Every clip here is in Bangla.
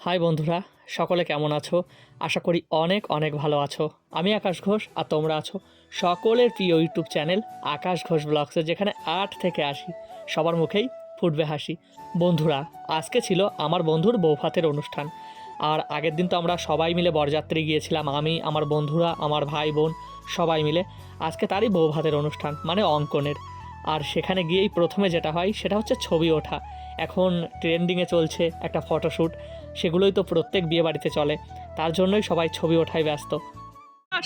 হাই বন্ধুরা, সকলে কেমন আছো? আশা করি অনেক অনেক ভালো আছো। আমি আকাশ ঘোষ আর তোমরা আছো সকলের প্রিয় ইউটিউব চ্যানেল আকাশ ঘোষ ব্লগসে, যেখানে 8 থেকে 80 সবার মুখেই ফুটবে হাসি। বন্ধুরা, আজকে ছিল আমার বন্ধুর বৌভাতের অনুষ্ঠান। আর আগের দিন তো আমরা সবাই মিলে বরযাত্রী গিয়েছিলাম, আমি, আমার বন্ধুরা, আমার ভাই বোন সবাই মিলে। আজকে তারই বৌভাতের অনুষ্ঠান, মানে অঙ্কনের। আর সেখানে গিয়েই প্রথমে যেটা হয় সেটা হচ্ছে ছবি ওঠা। এখন ট্রেন্ডিংয়ে চলছে একটা ফটোশ্যুট, সেগুলোই তো প্রত্যেক বিয়ে বাড়িতে চলে, তার জন্যই সবাই ছবি ওঠায় ব্যস্ত।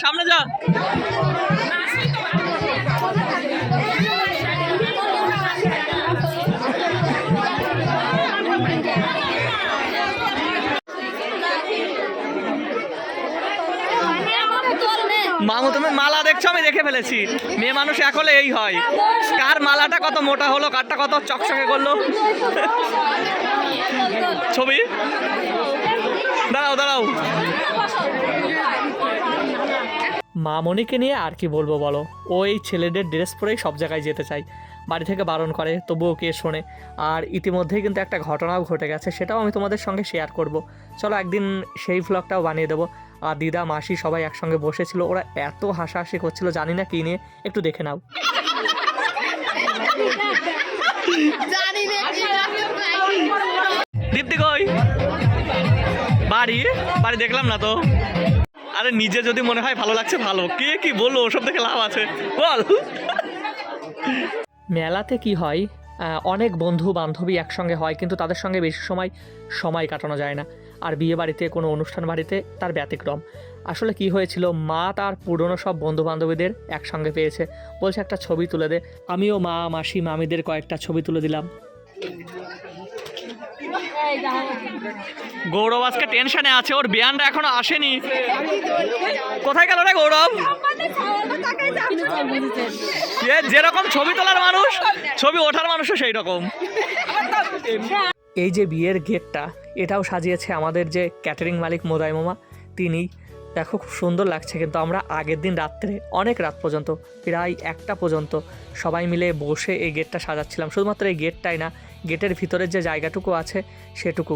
সামনে যা। মামু, তুমি মালা দেখছো? আমি দেখে ফেলেছি। মেয়ে মানুষ একলে এই হয়, কার মালাটা কত মোটা হলো, কারটা কত চকচকে করলো। ছবি দাঁড়াও দাঁড়াও। মামনিকে নিয়ে আর কি বলবো বলো, ও এই ছেলেদের ড্রেস পরেই সব জায়গায় যেতে চায়। বাড়ি থেকে বারণ করে, তবুও কে শোনে। আর ইতিমধ্যেই কিন্তু একটা ঘটনাও ঘটে গেছে, সেটাও আমি তোমাদের সঙ্গে শেয়ার করব। চলো একদিন সেই ভ্লগটাও বানিয়ে দেবো। আর দিদা মাসি সবাই একসঙ্গে বসেছিল, ওরা এত হাসাহাসি করছিল, জানি না কী নিয়ে, একটু দেখে নাও। দীপ্তি কই? বাড়ি বাড়ি দেখলাম না তো। আরে নিজে যদি মনে হয় ভালো লাগছে, ভালো, কে কি বললো ওসব দেখে লাভ আছে বল। মেলাতে কি হয়, অনেক বন্ধু বান্ধবী একসঙ্গে হয়, কিন্তু তাদের সঙ্গে বেশি সময় কাটানো যায় না। আর বিয়ে বাড়িতে, কোনো অনুষ্ঠান বাড়িতে তার ব্যতিক্রম। আসলে কি হয়েছিল, মা তার পুরনো সব বন্ধু বান্ধবীদের একসঙ্গে পেয়েছে, বলছে একটা ছবি তুলে দে। আমিও মা, মাসি, মামিদের কয়েকটা ছবি তুলে দিলাম। গৌরব আজকে টেনশনে আছে, ওর বিয়ানটা এখনো আসেনি। কোথায় গেল রে গৌরব? যেরকম ছবি তোলার মানুষ, ছবি ওঠার মানুষও সেই রকম। এই যে বিয়ের গেটটা, এটাও সাজিয়েছে আমাদের যে ক্যাটারিং মালিক মোদাই মামা, তিনি। দেখো খুব সুন্দর লাগছে। কিন্তু আমরা আগের দিন রাত্রে, অনেক রাত পর্যন্ত, প্রায় 1টা পর্যন্ত সবাই মিলে বসে এই গেটটা সাজাচ্ছিলাম। শুধুমাত্র এই গেটটাই না, গেটের ভিতরের যে জায়গাটুকু আছে সেটুকু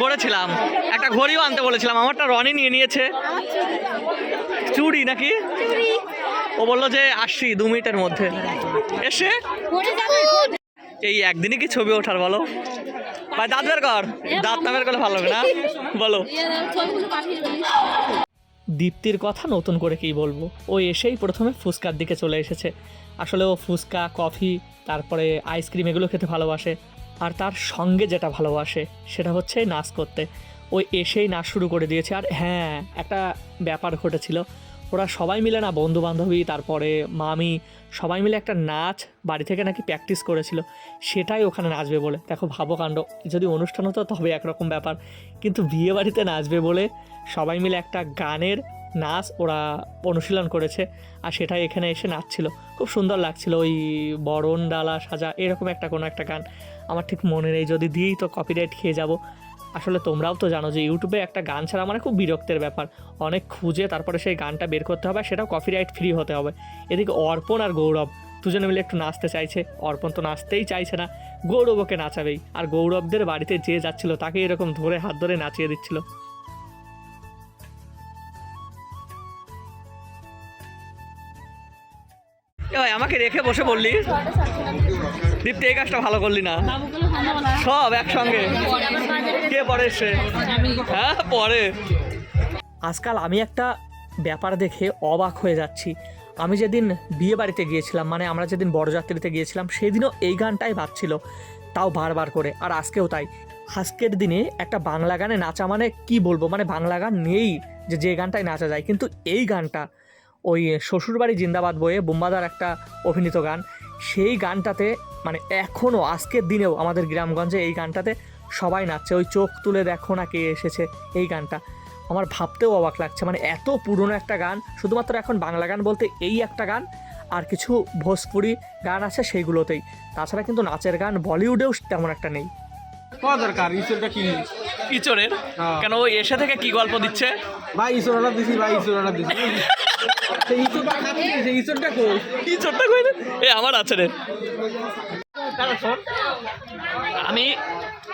করেছিলাম। একটা ঘড়িও আনতে বলেছিলাম, আমারটা রনি নিয়ে নিয়েছে। চুড়ি নাকি? ও বললো যে আসছি 2 মিনিটের মধ্যে। এসে এই একদিনই কি ছবি ওঠার বলো ভাই? দাঁত বের কর, দাঁত না বের করলে ভালো হবে না বলো। দীপ্তির কথা নতুন করে কী বলবো, ও এসেই প্রথমে ফুচকার দিকে চলে এসেছে। আসলে ও ফুচকা, কফি, তারপরে আইসক্রিম এগুলো খেতে ভালোবাসে। আর তার সঙ্গে যেটা ভালোবাসে সেটা হচ্ছে নাচ করতে। ওই এসেই নাচ শুরু করে দিয়েছে। আর হ্যাঁ, একটা ব্যাপার ঘটেছিল, ওরা সবাই মিলে না, বন্ধু বান্ধবী, তারপরে মামি, সবাই মিলে একটা নাচ বাড়ি থেকে নাকি প্র্যাকটিস করেছিল, সেটাই ওখানে নাচবে বলে। দেখো ভাবো কাণ্ড, যদি অনুষ্ঠান হতো তবে একরকম ব্যাপার, কিন্তু বিয়ে বাড়িতে নাচবে বলে সবাই মিলে একটা গানের নাচ ওরা অনুশীলন করেছে, আর সেটাই এখানে এসে নাচছিল। খুব সুন্দর লাগছিল। ওই বরণ ডালা সাজা, এরকম একটা কোনো একটা গান, আমার ঠিক মনে নেই, যদি দিই তো কপিরাইট খেয়ে যাব। আসলে তোমরাও তো জানো যে ইউটিউবে একটা গান ছাড়া মানে খুব বিরক্তের ব্যাপার, অনেক খুঁজে তারপরে সেই গানটা বের করতে হবে, সেটাও কপিরাইট ফ্রি হতে হবে। এদিকে অর্পণ আর গৌরব দুজনে মিলে একটু নাচতে চাইছে। অর্পণ তো নাচতেই চাইছে না, গৌরব ওকে নাচাবেই। আর গৌরবদের বাড়িতে যে যাচ্ছিল তাকে এরকম ধরে হাত ধরে নাচিয়ে দিচ্ছিল। আমাকে রেখে বসে বললি দীপ্তি, এই কাজটা ভালো করলি না। সব একসঙ্গে কে পরে এসে? হ্যাঁ পরে। আজকাল আমি একটা ব্যাপার দেখে অবাক হয়ে যাচ্ছি। আমি যেদিন বিয়ে বাড়িতে গিয়েছিলাম, মানে আমরা যেদিন বরযাত্রীতে গিয়েছিলাম, সেদিনও এই গানটাই বাজছিল, তাও বারবার করে। আর আজকেও তাই। আজকের দিনে একটা বাংলা গানে নাচা মানে কি বলবো, মানে বাংলা গান নেই যে গানটায় নাচা যায়, কিন্তু এই গানটা, ওই শ্বশুরবাড়ি জিন্দাবাদ বইয়ে বুম্বাদার একটা অভিনীত গান, সেই গানটাতে মানে এখনও আজকের দিনেও আমাদের গ্রামগঞ্জে এই গানটাতে সবাই নাচছে। ওই চোখ তুলে দেখো না কে এসেছে, এই গানটা আমার ভাবতেও অবাক লাগছে। মানে এত পুরনো একটা গান, শুধুমাত্র এখন বাংলা গান বলতে এই একটা গান, আর কিছু ভোজপুরি গান আছে সেইগুলোতেই। তাছাড়া কিন্তু নাচের গান বলিউডেও তেমন একটা নেই। দরকার ইঁচড়টা কি? ইঁচড়ের কেন? ওই এসে থেকে কি গল্প দিচ্ছে ভাই? ইঁচড়টা দিছি ভাই, ইঁচড়টা দিছি। ইঁচড়টা কই? ইঁচড়টা কই রে? এ আমার আছে রে। শোন, আমি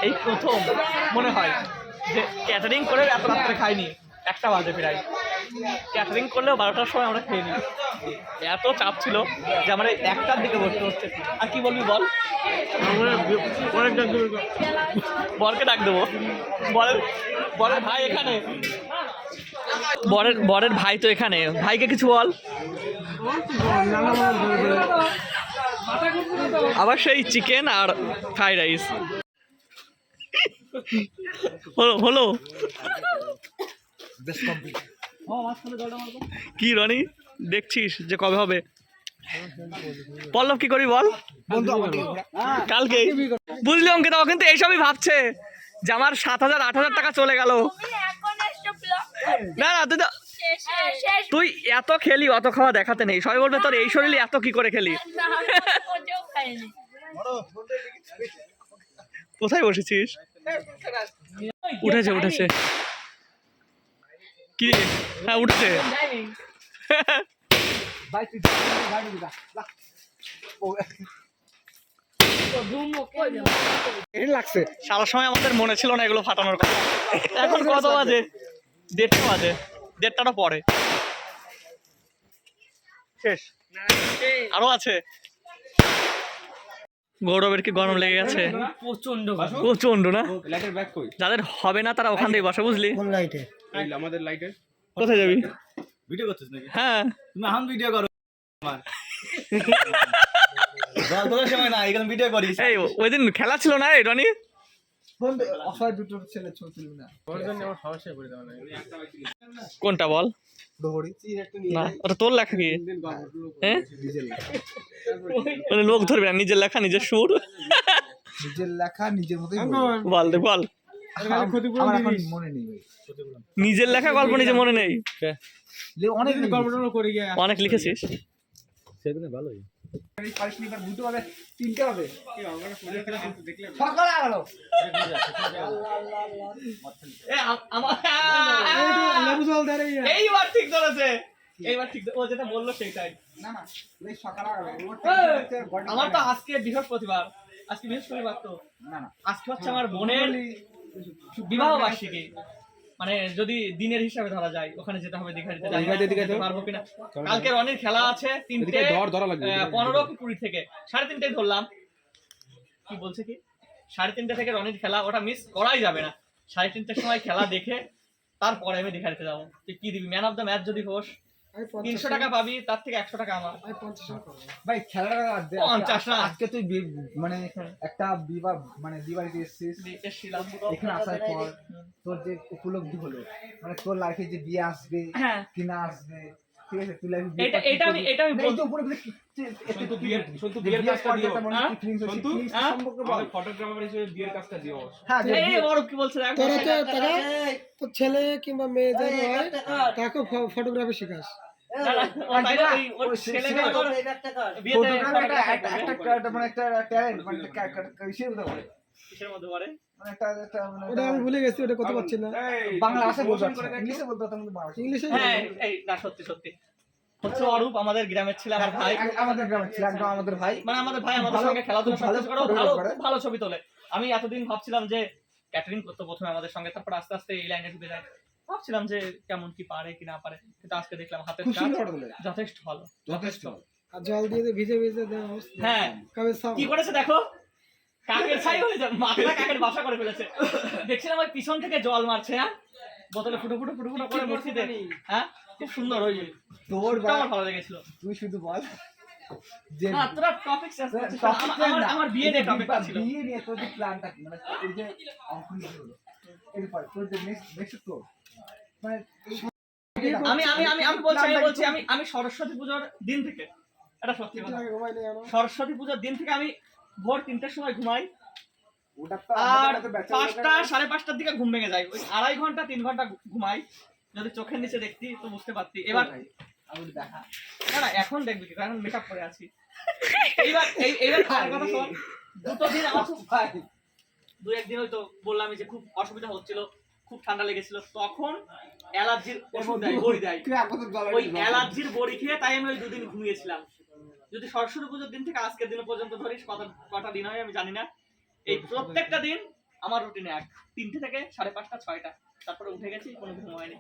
এই প্রথম মনে হয় যে ক্যাটারিং করে এত রাত্রে খাইনি, 1টা বাজে প্রায়। ক্যাটারিং করলেও 12টার সময় আমরা খেয়ে নিই। এত চাপ ছিল যে আমার 1টার দিকে বসতে হচ্ছে। আর কি বলবি বল? বরকে ডাক দেবো। বরের ভাই এখানে, বরের ভাই তো এখানে, ভাইকে কিছু বল। আবার সেই চিকেন আর ফ্রাইড রাইস হলো কি রনি দেখছিস যে কবে হবে? পল্লব কি করি বল? কালকে বুঝলি অঙ্কিতা, ও কিন্তু এইসবই ভাবছে যে আমার 7,000-8,000 টাকা চলে গেল। না না, তুই এত খেলি, অত খাওয়া দেখাতে নেই। সবাই বলবে তোর এই শরীরে এত কি করে খেলি। কোথায় বসেছিস? উঠেছে কি? হ্যাঁ উঠেছে। লাগছে সারা সময় আমাদের মনে ছিল না এগুলো ফাটানোর কথা। এখন কত বাজে? 1:30 বাজে। 1:30টা পরে শেষ, আরো আছে। গৌরবের কি গরম লেগে গেছে? প্রচন্ড না? লাইটের ব্যাগ কই? যাদের হবে না তারা ওখান থেকে বসে, বুঝলি? কোন লাইটে? আমাদের লাইটের। কোথায় যাবি? ভিডিও করছিস নাকি? হ্যাঁ তুমি এখন ভিডিও করো। আমার বলার সময় না, এখন ভিডিও করিস। এই ওই দিন খেলা ছিল না এই রনি? অসহায় দুটো ছেলে চলছিল না, ওর জন্য আমার সমস্যায় পড়ে যাওয়া কোনটা বল? না ওটা তোর লেখা কি? হ্যাঁ মানে লোক ধরবে না, নিজের লেখা নিজের সুর। নিজের লেখা নিজের মতোই বল দে বল। আমার এখন মনে নেই ভাই। নিজের লেখা গল্প নিজে মনে নেই? অনেক গল্প করে গিয়ে অনেক লিখেছিস। সেগুলো ভালোই। পারিস নি, এবার দুটো হবে, তিনটে হবে। কি সকালে আলো লেবু জল দে রে। এইবার ঠিক ধরেছে, এইবার ঠিক। ও যেটা বললো সেটাই। না না, এই সকালে আলো। আমার তো আজকে বৃহস্পতিবার, আজকে বৃহস্পতিবার তো না না, আজকে হচ্ছে আমার বোনের বিবাহ বার্ষিকী। মানে যদি দিনের হিসাবে ধরা যায় ওখানে যেতে হবে, দীঘা যেতে পারবো কিনা। কালকে রনির খেলা আছে 3:15 কি 20 থেকে, 3:30 ধরলাম। কি বলছে কি 3:30 থেকে রনির খেলা, ওটা মিস করাই যাবে না। 3:30 সময় খেলা দেখে তারপরে আমি দীঘা যেতে যাবো। তুই কি দিবি? ম্যান অফ দ্য ম্যাচ যদি হোস 300 টাকা পাবি, তার থেকে 100 টাকা আমার। ভাই খেলাটা 50 না। আজকে তুই মানে একটা বিবাহ মানে দিবাড়িতে এসেছিস, এখানে আসার পর তোর যে উপলব্ধি হলো, মানে তোর লাইফে যে বিয়ে আসবে কি না আসবে, ঠিক আছে? তুই লাইফে এটা আমি বলতে ফটোগ্রাফার হিসেবে বিয়ের কাজটা দিও। কি বলছে তো ছেলে কিংবা মেয়ে যারা হয় তাকে ফটোগ্রাফি শেখাস। ওটা আমি ভুলে গেছি, ওটা কত পাচ্ছি না। বাংলা আছে বলতে, ইংলিশে বলতে ইংলিশে সত্যি সত্যি হচ্ছে অরূপ আমাদের গ্রামের ছিল, আমার ভাই। আমাদের গ্রামের ছিল, একদম আমাদের ভাই। মানে আমাদের ভাই আমাদের সঙ্গে খেলাধুলা ভালো ভালো ছবি তোলে। আমি এতদিন ভাবছিলাম যে ক্যাটারিং করতে প্রথমে আমাদের সঙ্গে, তারপর আস্তে আস্তে এই লাইনে ঢুকে যায়। ভাবছিলাম যে কেমন কি পারে কি না পারে, কিন্তু আজকে দেখলাম হাতের কাজ যথেষ্ট ভালো, যথেষ্ট। আর জল দিয়ে ভিজে ভিজে দেওয়া অবস্থা। হ্যাঁ কি করেছে দেখো, কাকের ছাই হয়ে যায়, মাথাটা কাকের বাসা করে ফেলেছে। দেখছিলাম ওই পিছন থেকে জল মারছে, হ্যাঁ বোতলে ফুটো করে মূর্তিতে। হ্যাঁ খুব সুন্দর, ওই তোর আমার ভালো লেগেছিল। তুই শুধু বল যে তোরা টপিক শেষ করছিস। আমার বিয়ে নিয়ে টপিকটা ছিল। বিয়ে নিয়ে তোর যে প্ল্যানটা কি, মানে এই যে অঙ্কুশ হলো এরপর তোর যে নেক্সট তো মানে আমি বলছি আমি সরস্বতী পুজোর দিন থেকে, এটা সত্যি কথা, সরস্বতী পুজোর দিন থেকে আমি ভোর 3টার সময় ঘুমাই, আর 5টা 5:30টার দিকে ঘুম ভেঙে যায়। ওই 2.5 ঘন্টা 3 ঘন্টা ঘুমাই। যদি চোখের নিচে দেখতি তো বুঝতে পারতি। এবার দেখা না এখন দেখবি কি, কারণ মেকআপ করে আছি। এইবার খাওয়ার কথা শোন। 2 দিন আমার খুব 2-1 দিন হয়তো বললাম যে খুব অসুবিধা হচ্ছিল, খুব ঠান্ডা লেগেছিল, তখন অ্যালার্জির ওষুধ দেয়, বড়ি দেয়। ওই অ্যালার্জির বড়ি খেয়ে তাই আমি ওই 2 দিন ঘুমিয়েছিলাম। যদি সরস্বতী পুজোর দিন থেকে আজকের দিন পর্যন্ত ধরিস, কটা দিন হয় আমি জানি না, এই প্রত্যেকটা দিন আমার রুটিনে 3টে থেকে 5:30 6টা, তারপরে উঠে গেছি, কোনো ঘুম হয়নি।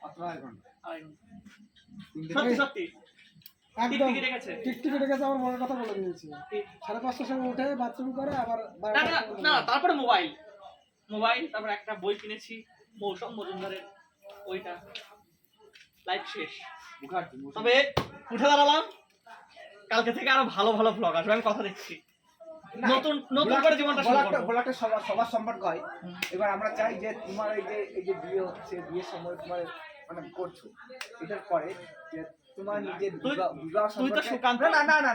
আড়াই ঘন্টা। সত্যি সত্যি একদম টিকটিকি রেখেছে। টিকটিকি রেখেছে, আমার মনের কথা বলে দিয়েছি। 5:30টার সময় উঠে বাথরুম করে আবার না না না, তারপরে মোবাইল, তারপর একটা বই কিনেছি মৌসুম মজুমদারের, ওইটা লাইফ শেষ। তবে উঠে দাঁড়ালাম, কালকে থেকে আরো ভালো ভালো ব্লগ আসবে, আমি কথা দিচ্ছি। নতুন নতুন করে জীবনটা শুরু করব। ব্লগটা সবার সম্পর্ক হয়। এবার আমরা চাই যে তোমার এই যে বিয়ে হচ্ছে, বিয়ের সময় তোমার মানে করছো, এটার পরে যে তোমার নিজের বিবাহ সম্পর্কে,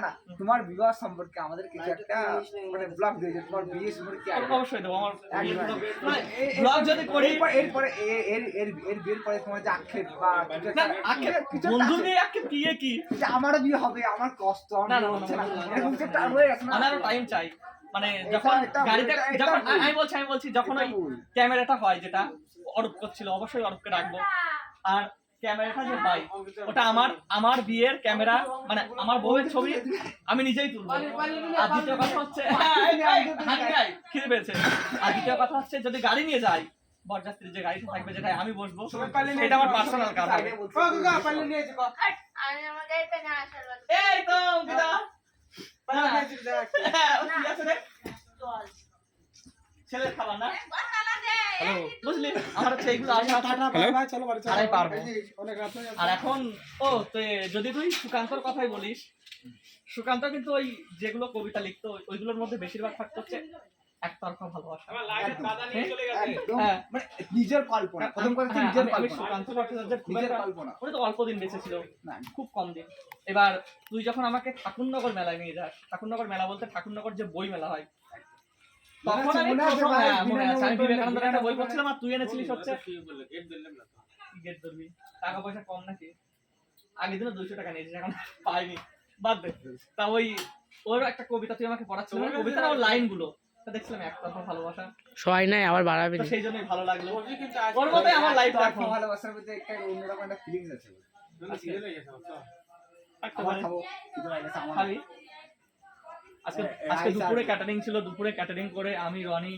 না তোমার বিবাহ সম্পর্কে আমাদের কিছু একটা মানে ব্লগ দিয়ে, যে তোমার বিয়ে সম্পর্কে কি আছে। অবশ্যই দেবো, আমার ব্লগ যদি করি এরপরে এর বিয়ের পরে তোমার যে আক্ষেপ বা বন্ধু নিয়ে আক্ষেপ বিয়ে কি, আমারও বিয়ে হবে, আমার কষ্ট হচ্ছে না, এরকম একটা হয়ে গেছে না। আমি আরো টাইম চাই, মানে যখন গাড়িতে, যখন আমি বলছি যখন ওই ক্যামেরাটা হয়, যেটা অরূপ করছিল, অবশ্যই অরূপকে রাখবো। আর ক্যামেরাটা যে পাই, ওটা আমার বিয়ের ক্যামেরা, মানে আমার বউয়ের ছবি আমি নিজেই তুলবো। আর দ্বিতীয় কথা হচ্ছে খিদে পেয়েছে। আর দ্বিতীয় কথা হচ্ছে, যদি গাড়ি নিয়ে যাই, বরযাত্রীর যে গাড়িটা থাকবে, যেটা আমি বসবো, এটা আমার পার্সোনাল কার হবে। এই তো অঙ্কিতা, ছেলের খাবার না, বুঝলি, আমার হচ্ছে এইগুলো আড়াই পারবো। আর এখন তো যদি তুই সুকান্তর কথাই বলিস, সুকান্ত কিন্তু ওই যেগুলো কবিতা লিখতো, ওইগুলোর মধ্যে বেশিরভাগ থাকতো হচ্ছে একতরফা ভালোবাসা, মানে নিজের কল্পনা। প্রথম কথা নিজের আমি কল্পনা, সুকান্ত ভট্টাচার্যের নিজের কল্পনা। উনি তো অল্প দিন বেঁচে ছিল, খুব কম দিন। এবার তুই যখন আমাকে ঠাকুরনগর মেলায় নিয়ে যাস, ঠাকুরনগর মেলা বলতে ঠাকুরনগর যে বই মেলা হয়, তখন আমি মনে আছে আমি বিবেকানন্দের একটা বই পড়ছিলাম, আর তুই এনেছিলিস হচ্ছে গেট ধরবি, টাকা পয়সা কম নাকি, আগে দিনে 200 টাকা নিয়েছিস, এখন পাইনি, বাদ দে। তা ওর একটা কবিতা তুই আমাকে পড়াচ্ছিলি, কবিতার ওর লাইন গুলো দেখছিলাম, একতরফা ভালোবাসা সবাই নাই আবার বাড়াবে, সেই জন্যই ভালো লাগলো। ওর মতোই আমার লাইফ রাখো, ভালোবাসার মধ্যে একটা অন্যরকম একটা ফিলিংস আছে। আজকে দুপুরে ক্যাটারিং ছিল, দুপুরে ক্যাটারিং করে আমি, রনি,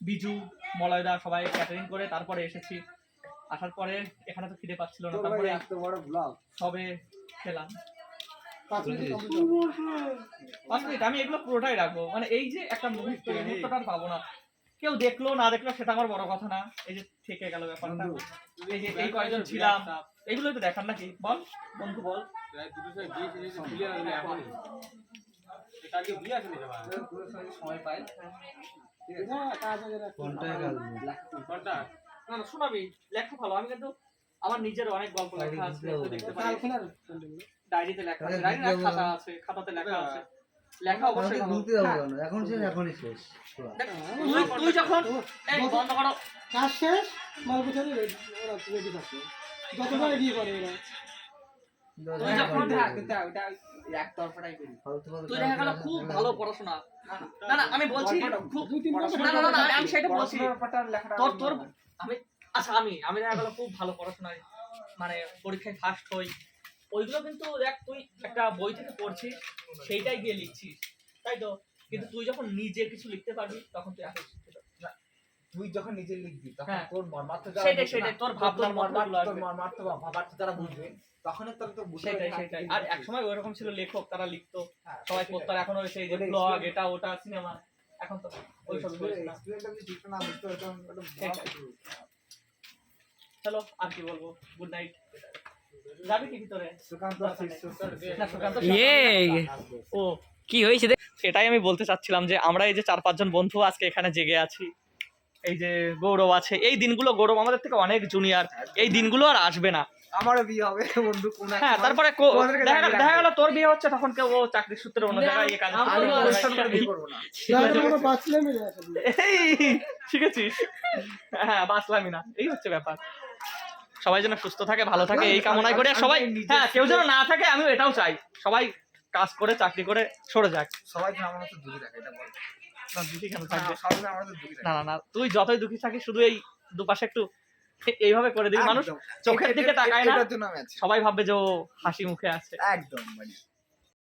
বিজু, মলয়দা সবাই ক্যাটারিং করে তারপরে এসেছি। আসার পরে এখানে তো খিদে পাচ্ছিল না, তারপরে এত বড় ব্লগ সবে খেলাম। 5 মিনিট আমি এগুলো পুরোটাই রাখবো, মানে এই যে একটা মুহূর্ত, এই মুহূর্তটা আর পাবো না। কেউ দেখলো না দেখলো সেটা আমার বড় কথা না, এই যে থেকে গেল ব্যাপারটা, এই যে এই কয়েকজন ছিলাম, এগুলোই তো দেখার নাকি, বল বন্ধু বল। সময় পাই না শোনাবি, লেখা ভালো। আমি কিন্তু আমার নিজের অনেক গল্প লেখা আছে, দেখতে পারি ডায়েরিতে লেখা আছে, ডায়েরিতে খাতা আছে, খাতাতে লেখা আছে, লেখা অবশ্যই ভালো। এখন শেষ, এখনই শেষ। তুই যখন এই বন্ধ করো, কাজ শেষ, মাল গোছানো রেডি থাকবে, যতটা এগিয়ে করে এরা। তুই যখন তুই দেখা গেল খুব ভালো পড়াশোনা, না না আমি বলছি খুব না আমি সেটা বলছি, তোর আমি আচ্ছা আমি দেখা গেল খুব ভালো পড়াশোনায়, মানে পরীক্ষায় ফার্স্ট হই, ওইগুলো কিন্তু দেখ তুই একটা বই থেকে পড়ছিস, সেইটাই গিয়ে লিখছিস, তাই তো। কিন্তু তুই যখন নিজে কিছু লিখতে পারবি, তখন তুই আসলে শিখতে পারবি। তুই যখন নিজে লিখবি, তখন তোর মর্মার্থ সেটাই তোর ভাবনার মর্মার্থ বা ভাবার্থ যারা বুঝবে, তখন তো সেটাই। আর এক সময় ওইরকম ছিল, লেখক তারা লিখতো, সবাই পড়তো, আর এখন ওই সেই যে ব্লগ, এটা ওটা, সিনেমা, এখন তো ওই সব চলো, আর কি বলবো, গুড নাইট। যাবি কি ভিতরে? ও কি হয়েছে? সেটাই আমি বলতে চাচ্ছিলাম, যে আমরা এই যে 4-5 জন বন্ধু আজকে এখানে জেগে আছি, এই যে গৌরব আছে, এই দিনগুলো, গৌরব আমাদের থেকে অনেক জুনিয়র, এই দিনগুলো আর আসবে না। আমারও বিয়ে হবে বন্ধু, হ্যাঁ তারপরে দেখা গেল তোর বিয়ে হচ্ছে, তখন কেউ ও চাকরির সূত্রে অন্য জায়গায় কাজ করবো না, শিখেছিস? হ্যাঁ বাঁচলামই না, এই হচ্ছে ব্যাপার। সবাই যেন সুস্থ থাকে, ভালো থাকে, এই কামনাই করে। সবাই হ্যাঁ, কেউ যেন না থাকে, আমি এটাও চাই, সবাই কাজ করে চাকরি করে সরে যাক, সবাই আমার মতো দুঃখী থাকে, এটা বল। দুঃখী কেন থাকবে? না, না তুই যতই দুঃখী থাকিস, শুধু এই দুপাশে একটু এইভাবে করে দিবি, মানুষ চোখের দিকে তাকায় না, সবাই ভাববে যে ও হাসি মুখে আছে। একদম।